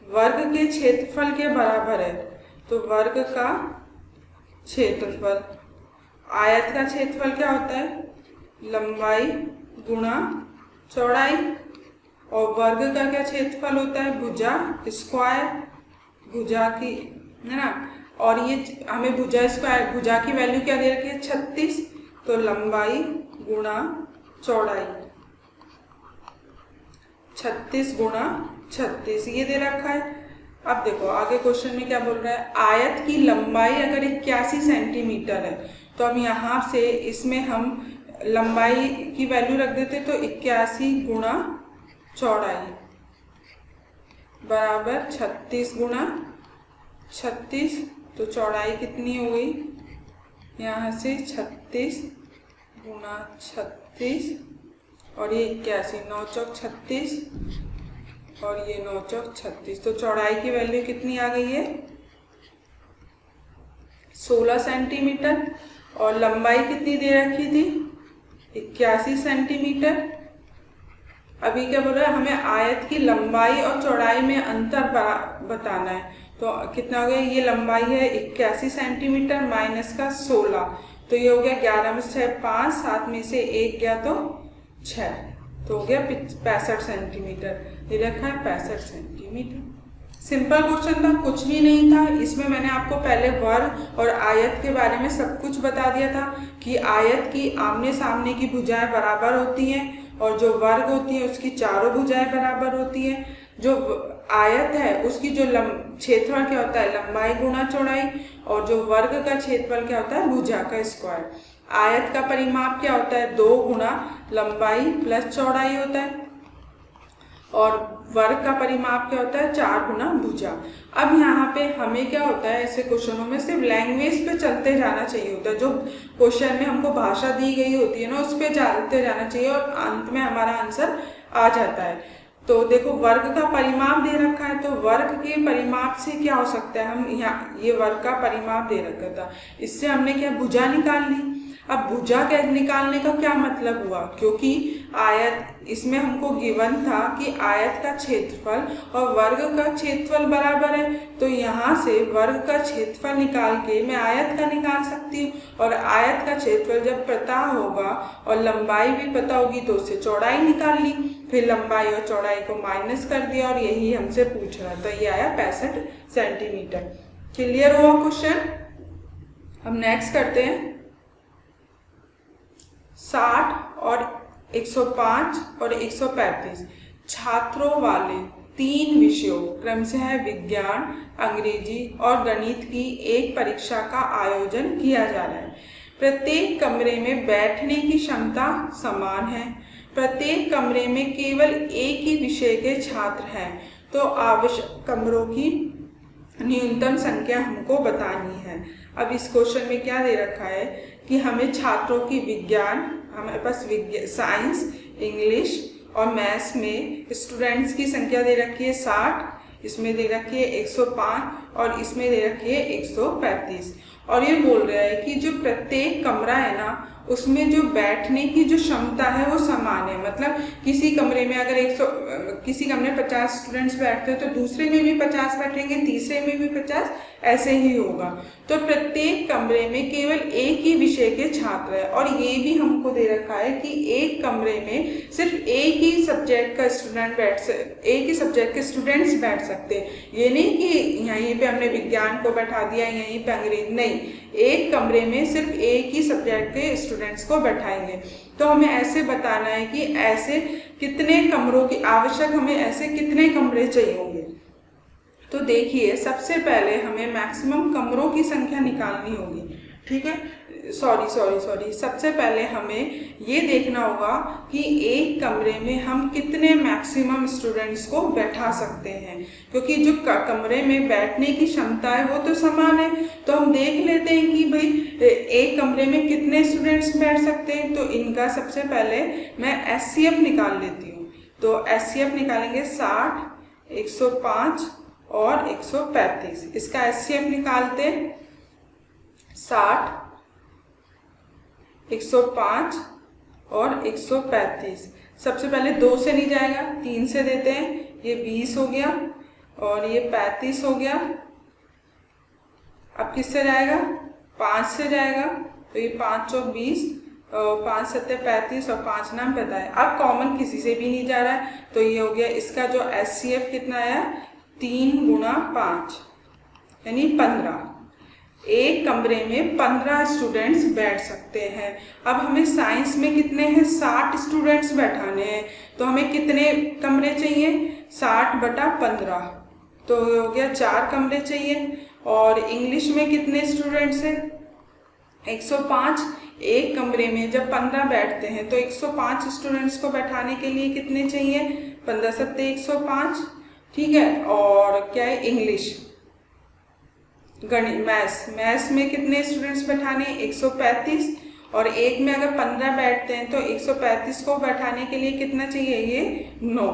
वर्ग के क्षेत्रफल के बराबर है, तो वर्ग का क्षेत्रफल, आयत का क्षेत्रफल क्या होता है लंबाई गुणा चौड़ाई, और वर्ग का क्या क्षेत्रफल होता है, भुजा स्क्वायर, भुजा की, है ना। और ये हमें भुजा स्क्वायर, भुजा की वैल्यू क्या दे रखी है, 36, तो लंबाई गुणा चौड़ाई, 36 गुणा 36 ये दे रखा है। अब देखो आगे क्वेश्चन में क्या बोल रहा है, आयत की लंबाई अगर 81 सेंटीमीटर है तो हम यहाँ से इसमें हम लंबाई की वैल्यू रख देते, तो 81 गुणा चौड़ाई बराबर 36 गुणा 36, तो चौड़ाई कितनी हो गई, यहाँ से 36 गुणा 36 और ये 81, 9 चौक 36 और ये 9 चौक 36, तो चौड़ाई की वैल्यू कितनी आ गई है, 16 सेंटीमीटर। और लंबाई कितनी दे रखी थी, 81 सेंटीमीटर। अभी क्या बोल रहा है, हमें आयत की लंबाई और चौड़ाई में अंतर बताना है, तो कितना हो गया, ये लंबाई है 81 सेंटीमीटर माइनस का 16, तो ये हो गया 11 में 6 5, 7 में से 1 गया तो 6, तो हो गया 65 सेंटीमीटर, ये रखा है 65 सेंटीमीटर। सिंपल क्वेश्चन था, कुछ भी नहीं था इसमें। मैंने आपको पहले वर्ग और आयत के बारे में सब कुछ बता दिया था कि आयत की आमने सामने की भुजाएं बराबर होती हैं और जो वर्ग होती है उसकी चारों भुजाएं बराबर होती हैं। जो आयत है उसकी जो क्षेत्रफल क्या होता है, लंबाई गुणा चौड़ाई, और जो वर्ग का क्षेत्रफल क्या होता है, भुजा का स्क्वायर। आयत का परिमाप क्या होता है, 2 गुणा लंबाई प्लस चौड़ाई होता है, और वर्ग का परिमाप क्या होता है, 4 गुना भुजा। अब यहाँ पे हमें क्या होता है, ऐसे क्वेश्चनों में सिर्फ लैंग्वेज पे चलते जाना चाहिए होता है, जो क्वेश्चन में हमको भाषा दी गई होती है ना उस पर चलते जाना चाहिए और अंत में हमारा आंसर आ जाता है। तो देखो वर्ग का परिमाप दे रखा है, तो वर्ग के परिमाप से क्या हो सकता है, हम यहाँ ये वर्ग का परिमाप दे रखा था, इससे हमने क्या भुजा निकाल ली। अब भुजा के निकालने का क्या मतलब हुआ, क्योंकि आयत इसमें हमको गिवन था कि आयत का क्षेत्रफल और वर्ग का क्षेत्रफल बराबर है, तो यहाँ से वर्ग का क्षेत्रफल निकाल के मैं आयत का निकाल सकती हूँ, और आयत का क्षेत्रफल जब पता होगा और लंबाई भी पता होगी तो उससे चौड़ाई निकाल ली, फिर लंबाई और चौड़ाई को माइनस कर दिया और यही हमसे पूछ रहा था, ये आया 65 सेंटीमीटर। क्लियर हुआ क्वेश्चन। हम नेक्स्ट करते हैं 60 और 105 और 135 छात्रों वाले 3 विषयों क्रम से है विज्ञान, अंग्रेजी और गणित की एक परीक्षा का आयोजन किया जा रहा है। प्रत्येक कमरे में बैठने की क्षमता समान है, प्रत्येक कमरे में केवल एक ही विषय के छात्र हैं, तो आवश्यक कमरों की न्यूनतम संख्या हमको बतानी है। अब इस क्वेश्चन में क्या दे रखा है कि हमें छात्रों की विज्ञान, हमारे पास साइंस, इंग्लिश और मैथ्स में स्टूडेंट्स की संख्या दे रखी है 60, इसमें दे रखी है 105 और इसमें दे रखी है 135। और ये बोल रहा है कि जो प्रत्येक कमरा है ना उसमें जो बैठने की जो क्षमता है वो समान है, मतलब किसी कमरे में अगर किसी कमरे में 50 स्टूडेंट्स बैठते हैं तो दूसरे में भी 50 बैठेंगे, तीसरे में भी 50, ऐसे ही होगा। तो प्रत्येक कमरे में केवल एक ही विषय के छात्र है, और ये भी हमको दे रखा है कि एक कमरे में सिर्फ एक ही सब्जेक्ट का स्टूडेंट एक ही सब्जेक्ट के स्टूडेंट्स बैठ सकते हैं। ये नहीं कि यहीं पे हमने विज्ञान को बैठा दिया, यहीं पे अंग्रेजी, नहीं, एक कमरे में सिर्फ एक ही सब्जेक्ट के स्टूडेंट्स को बैठाएंगे। तो हमें ऐसे बताना है कि ऐसे कितने कमरों की आवश्यक, हमें ऐसे कितने कमरे चाहिए होंगे। तो देखिए सबसे पहले हमें मैक्सिमम कमरों की संख्या निकालनी होगी, ठीक है। सॉरी सबसे पहले हमें ये देखना होगा कि एक कमरे में हम कितने मैक्सिमम स्टूडेंट्स को बैठा सकते हैं, क्योंकि जो कमरे में बैठने की क्षमता है वो तो समान है। तो हम देख लेते हैं कि भाई एक कमरे में कितने स्टूडेंट्स बैठ सकते हैं। तो इनका सबसे पहले मैं HCF निकाल लेती हूँ। तो HCF निकालेंगे 60, 105 और 135। इसका HCF निकालते 60, 105 और 135। सबसे पहले 2 से नहीं जाएगा, 3 से देते हैं, ये 20 हो गया और ये 35 हो गया। अब किससे जाएगा, 5 से जाएगा, तो ये 5 चौक 20 5 सत्ते 35 और 5 नाम पता है। अब कॉमन किसी से भी नहीं जा रहा है तो ये हो गया इसका जो HCF कितना आया 3 गुणा 5 यानी 15। एक कमरे में 15 स्टूडेंट्स बैठ सकते हैं। अब हमें साइंस में कितने हैं 60 स्टूडेंट्स बैठाने हैं तो हमें कितने कमरे चाहिए 60/15 तो ये हो गया 4 कमरे चाहिए। और इंग्लिश में कितने स्टूडेंट्स हैं 105। एक कमरे में जब 15 बैठते हैं तो 105 स्टूडेंट्स को बैठाने के लिए कितने चाहिए 15 सत्ते 105। ठीक है। और क्या है इंग्लिश गणित मैथ्स में कितने स्टूडेंट्स बैठाने 135 और एक में अगर 15 बैठते हैं तो 135 को बैठाने के लिए कितना चाहिए ये 9।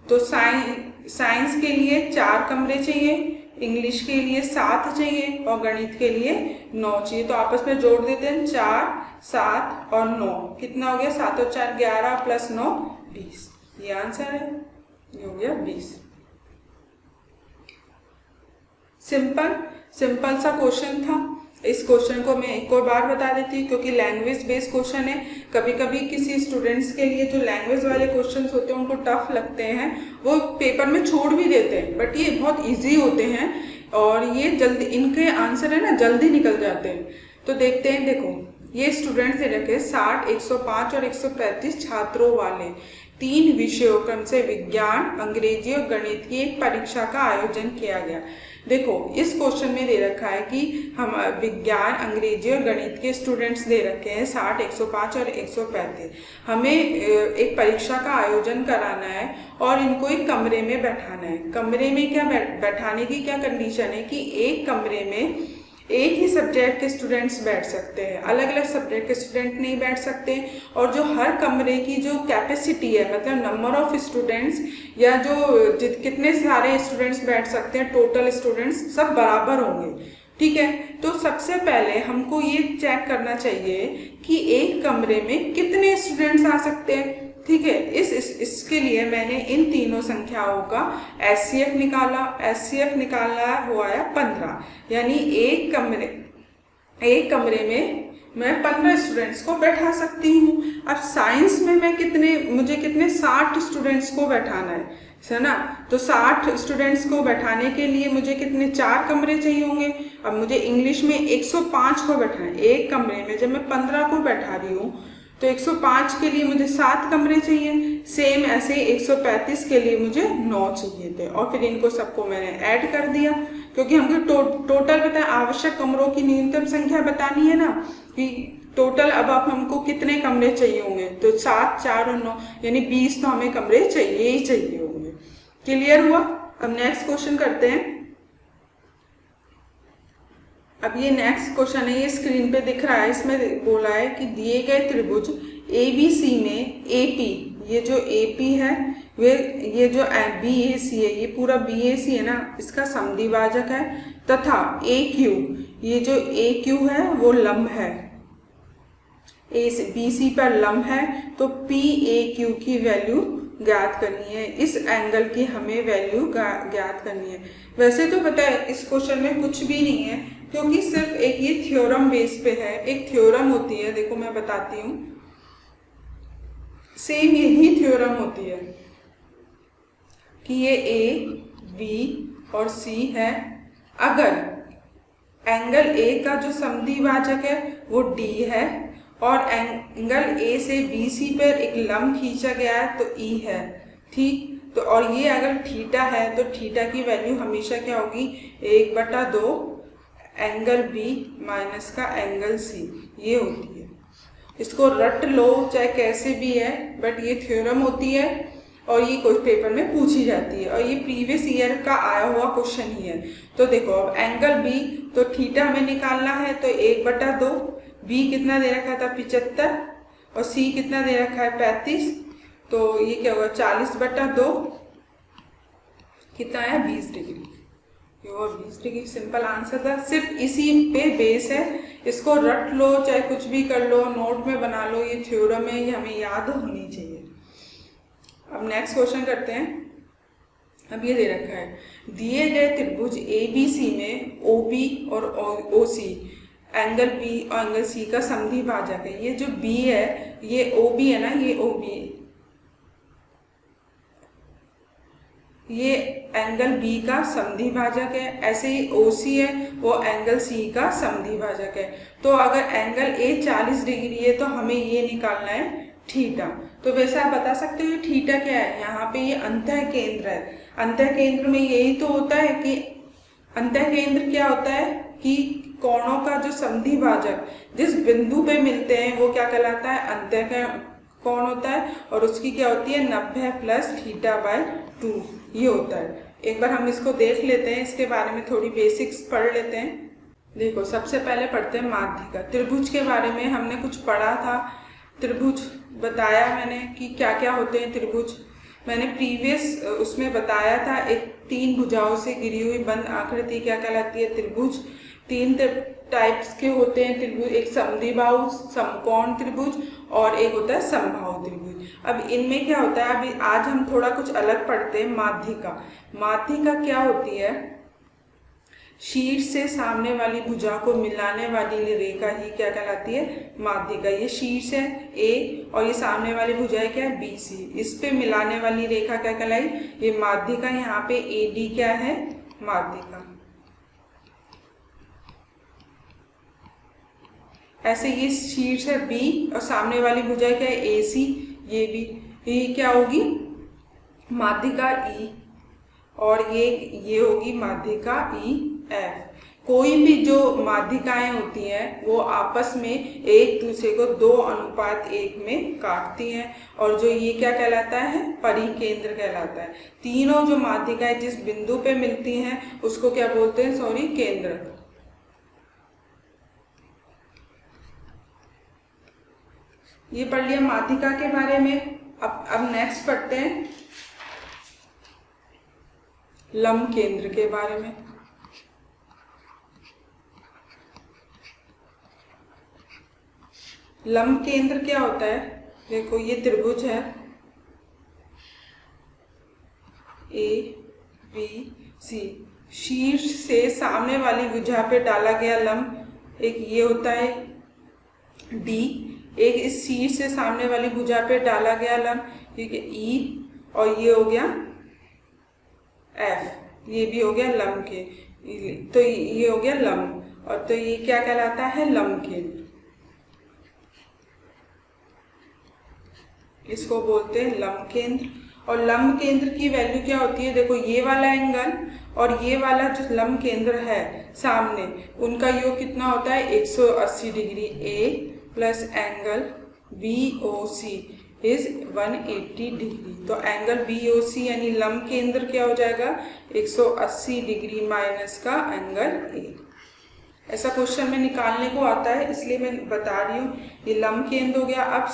तो साइंस के लिए 4 कमरे चाहिए, इंग्लिश के लिए 7 चाहिए और गणित के लिए 9 चाहिए। तो आपस में जोड़ देते हैं 4 7 और 9 कितना हो गया 7 और 4 11 प्लस 9 20। ये आंसर है, ये हो गया 20। सिंपल सा क्वेश्चन था। इस क्वेश्चन को मैं एक और बार बता देती हूँ क्योंकि लैंग्वेज बेस्ड क्वेश्चन है। कभी कभी किसी स्टूडेंट्स के लिए जो लैंग्वेज वाले क्वेश्चंस होते हैं उनको टफ लगते हैं, वो पेपर में छोड़ भी देते हैं, बट ये बहुत इजी होते हैं और ये जल्दी इनके आंसर है ना जल्दी निकल जाते हैं। तो देखते हैं, देखो ये स्टूडेंट्स दे रखे 60 105 और 135 छात्रों वाले 3 विषयों क्रम से विज्ञान अंग्रेजी और गणित की एक परीक्षा का आयोजन किया गया। देखो इस क्वेश्चन में दे रखा है कि हम विज्ञान अंग्रेजी और गणित के स्टूडेंट्स दे रखे हैं 60 105 और 135। हमें एक परीक्षा का आयोजन कराना है और इनको एक कमरे में बैठाना है। कमरे में क्या बैठाने की क्या कंडीशन है कि एक कमरे में एक ही सब्जेक्ट के स्टूडेंट्स बैठ सकते हैं, अलग अलग सब्जेक्ट के स्टूडेंट नहीं बैठ सकते। और जो हर कमरे की जो कैपेसिटी है मतलब नंबर ऑफ स्टूडेंट्स या जो कितने सारे स्टूडेंट्स बैठ सकते हैं टोटल स्टूडेंट्स सब बराबर होंगे। ठीक है। तो सबसे पहले हमको ये चेक करना चाहिए कि एक कमरे में कितने स्टूडेंट्स आ सकते हैं। ठीक है। इसके लिए मैंने इन तीनों संख्याओं का HCF निकाला। HCF निकालना हुआ है 15 यानी एक कमरे में मैं 15 स्टूडेंट्स को बैठा सकती हूँ। अब साइंस में मुझे कितने 60 स्टूडेंट्स को बैठाना है ना। तो 60 स्टूडेंट्स को बैठाने के लिए मुझे कितने 4 कमरे चाहिए होंगे। अब मुझे इंग्लिश में 105 को बैठाना है। एक कमरे में जब मैं 15 को बैठा रही हूँ तो 105 के लिए मुझे 7 कमरे चाहिए। सेम ऐसे 135 के लिए मुझे 9 चाहिए थे और फिर इनको सबको मैंने ऐड कर दिया क्योंकि हमको टोटल बताया आवश्यक कमरों की न्यूनतम संख्या बतानी है ना कि टोटल अब आप हमको कितने कमरे चाहिए होंगे। तो 7 4 और 9 यानी 20 तो हमें कमरे चाहिए ही चाहिए होंगे। क्लियर हुआ। अब नेक्स्ट क्वेश्चन करते हैं। अब ये नेक्स्ट क्वेश्चन है, ये स्क्रीन पे दिख रहा है। इसमें बोला है कि दिए गए त्रिभुज ABC में AP, ये जो AP है ये जो BAC है, ये पूरा BAC है ना, इसका समद्विभाजक है तथा AQ, ये जो AQ है वो लंब है, BC पर लंब है। तो PAQ की वैल्यू ज्ञात करनी है। इस एंगल की हमें वैल्यू ज्ञात करनी है। वैसे तो पता है इस क्वेश्चन में कुछ भी नहीं है क्योंकि सिर्फ एक ये थ्योरम बेस पे है। एक थ्योरम होती है, देखो मैं बताती हूँ, सेम यही थ्योरम होती है कि ये A B और C है। अगर एंगल A का जो समद्विभाजक है वो D है और एंगल A से BC पर एक लंब खींचा गया है तो E है। ठीक। तो और ये अगर थीटा है तो थीटा की वैल्यू हमेशा क्या होगी 1/2 एंगल B माइनस का एंगल C, ये होती है। इसको रट लो चाहे कैसे भी है, बट ये थ्योरम होती है और ये कोई पेपर में पूछी जाती है और ये प्रीवियस ईयर का आया हुआ क्वेश्चन ही है। तो देखो अब एंगल B, तो थीटा हमें निकालना है तो 1/2, B कितना दे रखा था 75 और C कितना दे रखा है 35, तो ये क्या होगा 40/2 कितना है 20 डिग्री। और 20 डिग्री सिंपल आंसर था। सिर्फ इसी पे बेस है, इसको रट लो चाहे कुछ भी कर लो, नोट में बना लो, ये थ्योरम है, ये हमें याद होनी चाहिए। अब नेक्स्ट क्वेश्चन करते हैं। अब ये दे रखा है दिए गए त्रिभुज ABC में OB और OC एंगल बी और एंगल सी का समद्वि भाजक है। ये जो बी है ये ओ बी है ना, ये ओ बी है, ये एंगल बी का समद्वि भाजक है। ऐसे ही ओ सी है, वो एंगल सी का समद्वि भाजक है। तो अगर एंगल ए 40 डिग्री है तो हमें ये निकालना है थीटा। तो वैसे आप बता सकते हो थीटा क्या है, यहाँ पे ये अंतः केंद्र है। अंतः केंद्र में यही तो होता है कि अंतः केंद्र क्या होता है कि कोणों का जो समद्वि भाजक जिस बिंदु पे मिलते हैं वो क्या कहलाता है, अंतः कोण होता है। और उसकी क्या होती है 90 प्लस थीटा बाय 2 ये होता है। एक बार हम इसको देख लेते हैं, इसके बारे में थोड़ी बेसिक्स पढ़ लेते हैं। देखो सबसे पहले पढ़ते हैं माध्यिका। त्रिभुज के बारे में हमने कुछ पढ़ा था, त्रिभुज बताया मैंने कि क्या क्या होते हैं त्रिभुज। मैंने प्रीवियस उसमें बताया था एक 3 भुजाओं से घिरी हुई बंद आकृति क्या कहलाती है, त्रिभुज। 3 टाइप्स के होते हैं त्रिभुज, एक समद्विबाहु समकोण त्रिभुज और एक होता है समबाहु त्रिभुज। अब इनमें क्या होता है, अभी आज हम थोड़ा कुछ अलग पढ़ते हैं। माध्यिका, माध्यिका क्या होती है, शीर्ष से सामने वाली भुजा को मिलाने वाली रेखा ही क्या कहलाती है, माध्यिका। ये शीर्ष है ए और ये सामने वाली भुजा है क्या, बी सी, इस पे मिलाने वाली रेखा क्या कहलाई, ये माध्यिका। यहाँ पे ए डी क्या है, माध्यिका। ऐसे ये शीर्ष है बी और सामने वाली भुजा क्या है ए सी, ये भी, ये क्या होगी माध्यिका ई, और ये होगी माध्यिका ई एफ। कोई भी जो माध्यिकाएं होती हैं वो आपस में एक दूसरे को 2:1 में काटती हैं, और जो ये क्या कहलाता है, परिकेंद्र कहलाता है। तीनों जो माध्यिकाएं जिस बिंदु पे मिलती हैं उसको क्या बोलते हैं, सॉरी, केंद्र। ये पढ़ लिया माध्यिका के बारे में। अब नेक्स्ट पढ़ते हैं लंब केंद्र के बारे में। लंब केंद्र क्या होता है, देखो ये त्रिभुज है ए बी सी, शीर्ष से सामने वाली भुजा पे डाला गया लंब एक ये होता है डी, एक इस शीर्ष से सामने वाली भुजा पे डाला गया लंब ठीक है ई, और ये हो गया एफ, ये भी हो गया लंब के, तो ये हो गया लंब, और तो ये क्या कहलाता है, लंब केंद्र। इसको बोलते हैं लंब केंद्र। और लंब केंद्र की वैल्यू क्या होती है, देखो ये वाला एंगल और ये वाला जो लंब केंद्र है सामने, उनका योग कितना होता है 180 degree. A plus angle B O C is 180 degree. तो एंगल बी ओ सी यानी लंब केंद्र क्या हो जाएगा 180 डिग्री माइनस का एंगल ए। ऐसा क्वेश्चन में निकालने को आता है, इसलिए मैं बता रही हूँ। ये लंब केंद्र हो गया। अब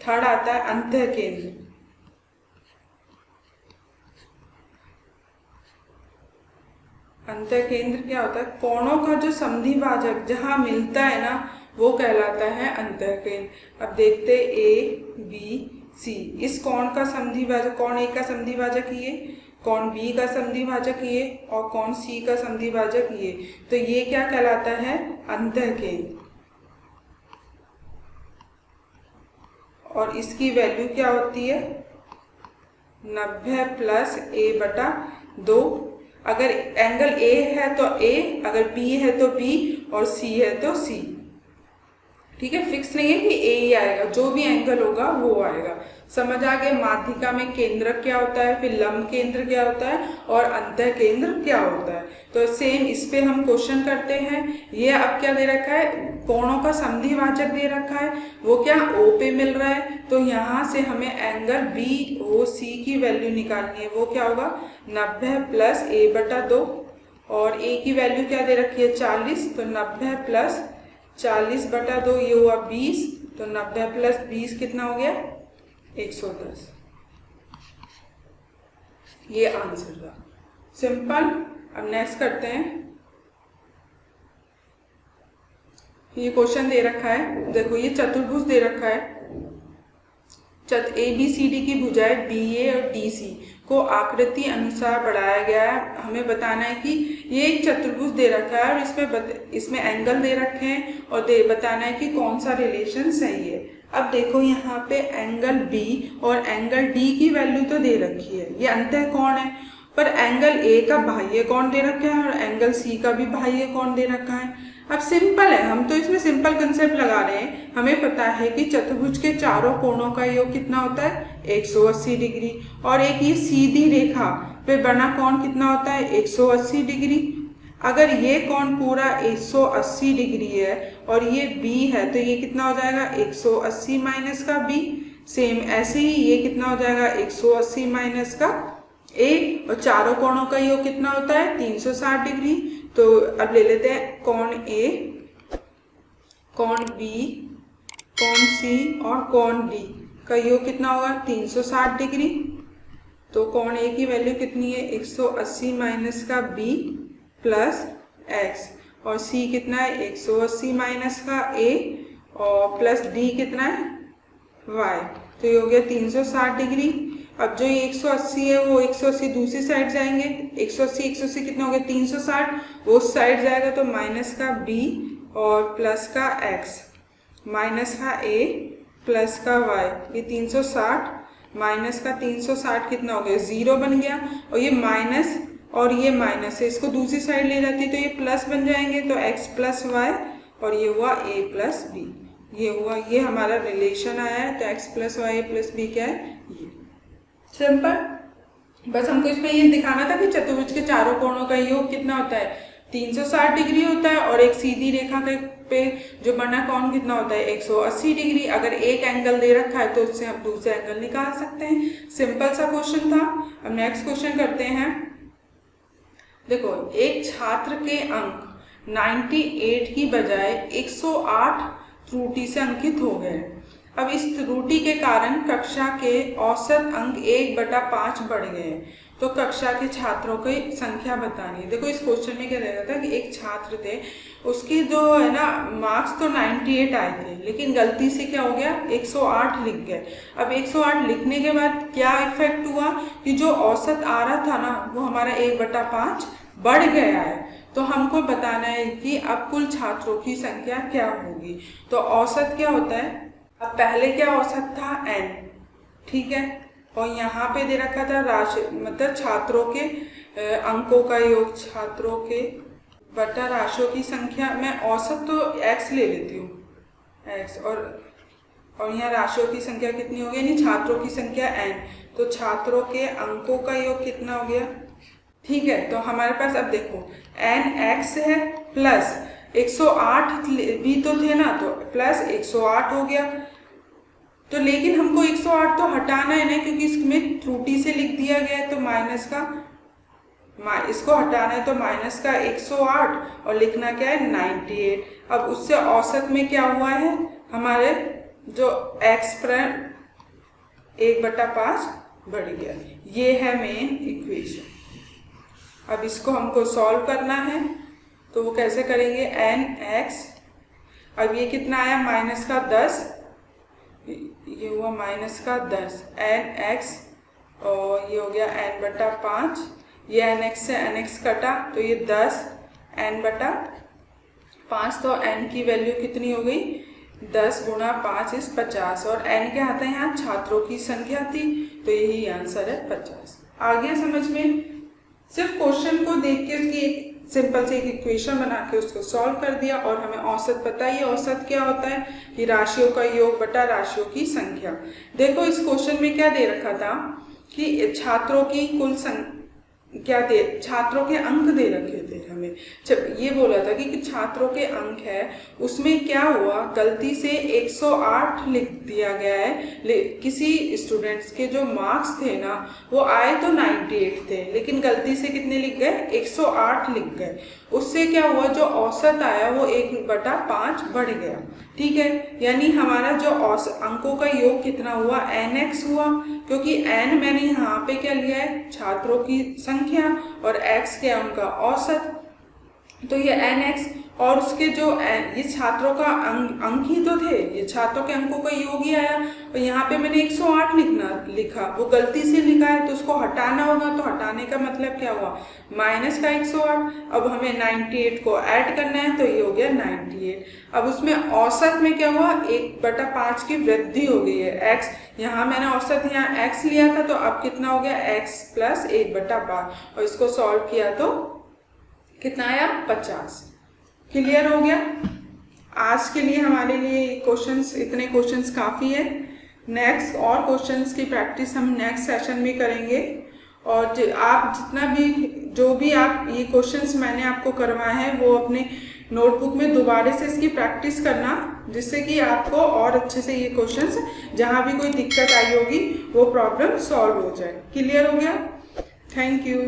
थर्ड आता है अंतः केंद्र। अंतः केंद्र क्या होता है, कोणों का जो समद्वि भाजक जहां मिलता है ना वो कहलाता है अंतः केंद्र। अब देखते ए बी सी, इस कोण का समद्वि भाजक, कोण ए का समद्वि भाजक ये, कोण बी का समद्वि भाजक ये, और कोण सी का समद्वि भाजक ये, तो ये क्या कहलाता है अंतः केंद्र। और इसकी वैल्यू क्या होती है 90 प्लस ए बटा 2। अगर एंगल ए है तो ए, अगर बी है तो बी, और सी है तो सी। ठीक है, फिक्स नहीं है कि ए ही आएगा, जो भी एंगल होगा वो आएगा। समझ आ गया माध्यिका में केंद्रक क्या होता है, फिर लंब केंद्र क्या होता है, और अंतः केंद्र क्या होता है। तो सेम इस पे हम क्वेश्चन करते हैं। ये अब क्या दे रखा है, कोणों का समद्वि भाजक दे रखा है, वो क्या ओ पे मिल रहा है। तो यहाँ से हमें एंगल बी ओ सी की वैल्यू निकालनी है। वो क्या होगा 90 प्लस ए बटा 2, और ए की वैल्यू क्या दे रखी है 40, तो 90 प्लस 40 बटा 2 ये हुआ 20, तो 90 प्लस 20 कितना हो गया 110। ये आंसर था, सिंपल। अब नेक्स्ट करते हैं। ये क्वेश्चन दे रखा है, देखो ये चतुर्भुज दे रखा है। ए बी सी डी की भुजाएं बी ए और डी सी को आकृति अनुसार बढ़ाया गया है। हमें बताना है कि ये एक चतुर्भुज दे रखा है और इसमें एंगल दे रखे हैं और बताना है कि कौन सा रिलेशन सही है। अब देखो यहाँ पे एंगल B और एंगल D की वैल्यू तो दे रखी है, ये अंतः कोण है, पर एंगल A का बाह्य कोण दे रखा है और एंगल C का भी बाह्य कोण दे रखा है। अब सिंपल है, हम तो इसमें सिंपल कंसेप्ट लगा रहे हैं। हमें पता है कि चतुर्भुज के चारों कोणों का योग कितना होता है 180 डिग्री, और एक ये सीधी रेखा पे बना कोण कितना होता है 180 डिग्री। अगर ये कोण पूरा 180 डिग्री है और ये B है तो ये कितना हो जाएगा 180 माइनस का B। सेम ऐसे ही ये कितना हो जाएगा 180 माइनस का A, और चारों कोणों का योग कितना होता है 360 डिग्री। तो अब ले लेते हैं कोण A, कोण B, कोण C और कोण D का योग कितना होगा 360 डिग्री। तो कोण A की वैल्यू कितनी है 180 माइनस का B प्लस x, और C कितना है 180 माइनस का A और प्लस D कितना है y। तो ये हो गया 360 डिग्री। अब जो ये 180 है वो 180 दूसरी साइड जाएंगे, 180 कितना हो गया 360, वो उस साइड जाएगा तो माइनस का B और प्लस का x, माइनस का A प्लस का y। ये 360 माइनस का 360 कितना हो गया 0 बन गया, और ये माइनस और ये माइनस है, इसको दूसरी साइड ले जाती है तो ये प्लस बन जाएंगे, तो x प्लस y और ये हुआ a प्लस b। ये हुआ, ये हमारा रिलेशन आया है। तो x plus Y plus B क्या है ये। सिंपल, बस हमको इसमें ये दिखाना था कि चतुर्भुज के चारों कोणों का योग कितना होता है 360 डिग्री होता है, और एक सीधी रेखा के पे जो बना कोण कितना होता है 180 डिग्री। अगर एक एंगल दे रखा है तो उससे हम दूसरा एंगल निकाल सकते हैं। सिंपल सा क्वेश्चन था। अब नेक्स्ट क्वेश्चन करते हैं। देखो, एक छात्र के अंक 98 की बजाय 108 त्रुटि से अंकित हो गए। अब इस त्रुटि के कारण कक्षा के औसत अंक 1/5 बढ़ गए, तो कक्षा के छात्रों की संख्या बतानी है। देखो, इस क्वेश्चन में क्या दे रहा था कि एक छात्र थे, उसके जो है ना मार्क्स तो 98 आए थे, लेकिन गलती से क्या हो गया 108 लिख गए। अब 108 लिखने के बाद क्या इफेक्ट हुआ कि जो औसत आ रहा था ना वो हमारा 1/5 बढ़ गया है। तो हमको बताना है कि अब कुल छात्रों की संख्या क्या होगी। तो औसत क्या होता है, अब पहले क्या औसत था n, ठीक है, और यहाँ पे दे रखा था राशि, मतलब छात्रों के अंकों का योग, छात्रों के बटा राशियों की संख्या। मैं औसत तो x ले लेती हूँ, x, और यहाँ राशियों की संख्या कितनी हो गई, यानी छात्रों की संख्या n। तो छात्रों के अंकों का योग कितना हो गया, ठीक है। तो हमारे पास अब देखो nx है प्लस 108 भी तो थे ना, तो प्लस 108 हो गया। तो लेकिन हमको 108 तो हटाना है ना, क्योंकि इसमें त्रुटि से लिख दिया गया है, तो माइनस का इसको हटाना है, तो माइनस का 108 और लिखना क्या है 98। अब उससे औसत में क्या हुआ है, हमारे जो x पर 1/5 बढ़ गया। ये है मेन इक्वेशन। अब इसको हमको सॉल्व करना है, तो वो कैसे करेंगे, nx, अब ये कितना आया माइनस का 10, ये हुआ माइनस का 10, nx, और ये हो गया n/5, ये nx से nx कटा तो ये 10 n/5, तो n की वैल्यू कितनी हो गई 10 गुणा 5 इस 50, और n क्या आता है यहाँ छात्रों की संख्या थी, तो यही आंसर है 50। आ गया समझ में। सिर्फ क्वेश्चन को देख के उसकी एक सिंपल से एक इक्वेशन बना के उसको सॉल्व कर दिया, और हमें औसत पता ही। औसत क्या होता है कि राशियों का योग बटा राशियों की संख्या। देखो, इस क्वेश्चन में क्या दे रखा था कि छात्रों की कुल छात्रों के अंक दे रखे थे हमें। जब ये बोला था कि छात्रों के अंक है, उसमें क्या हुआ गलती से 108 लिख दिया गया है। किसी स्टूडेंट्स के जो मार्क्स थे ना वो आए तो 98 थे, लेकिन गलती से कितने लिख गए 108 लिख गए। उससे क्या हुआ, जो औसत आया वो 1/5 बढ़ गया, ठीक है। यानी हमारा जो अंकों का योग कितना हुआ nx हुआ, क्योंकि n मैंने यहाँ पे क्या लिया है छात्रों की संख्या और x क्या उनका औसत, तो ये nx, और उसके जो ये छात्रों का अंक ही तो थे, ये छात्रों के अंकों का योग ही आया। और यहाँ पे मैंने 108 लिखा, वो गलती से लिखा है तो उसको हटाना होगा। तो हटाने का मतलब क्या हुआ, माइनस का 108। अब हमें 98 को ऐड करना है तो ये हो गया 98। अब उसमें औसत में क्या हुआ, 1/5 की वृद्धि हो गई है। x यहाँ मैंने औसत यहाँ x लिया था, तो अब कितना हो गया, x प्लस 1/5, और इसको सॉल्व किया तो कितना आया, 50। क्लियर हो गया। आज के लिए हमारे लिए क्वेश्चंस, इतने क्वेश्चंस काफ़ी है। नेक्स्ट और क्वेश्चंस की प्रैक्टिस हम नेक्स्ट सेशन में करेंगे। और आप जितना भी, जो भी आप ये क्वेश्चंस मैंने आपको करवाए हैं वो अपने नोटबुक में दोबारा से इसकी प्रैक्टिस करना, जिससे कि आपको और अच्छे से ये क्वेश्चंस, जहाँ भी कोई दिक्कत आई होगी वो प्रॉब्लम सॉल्व हो जाए। क्लियर हो गया। Thank you.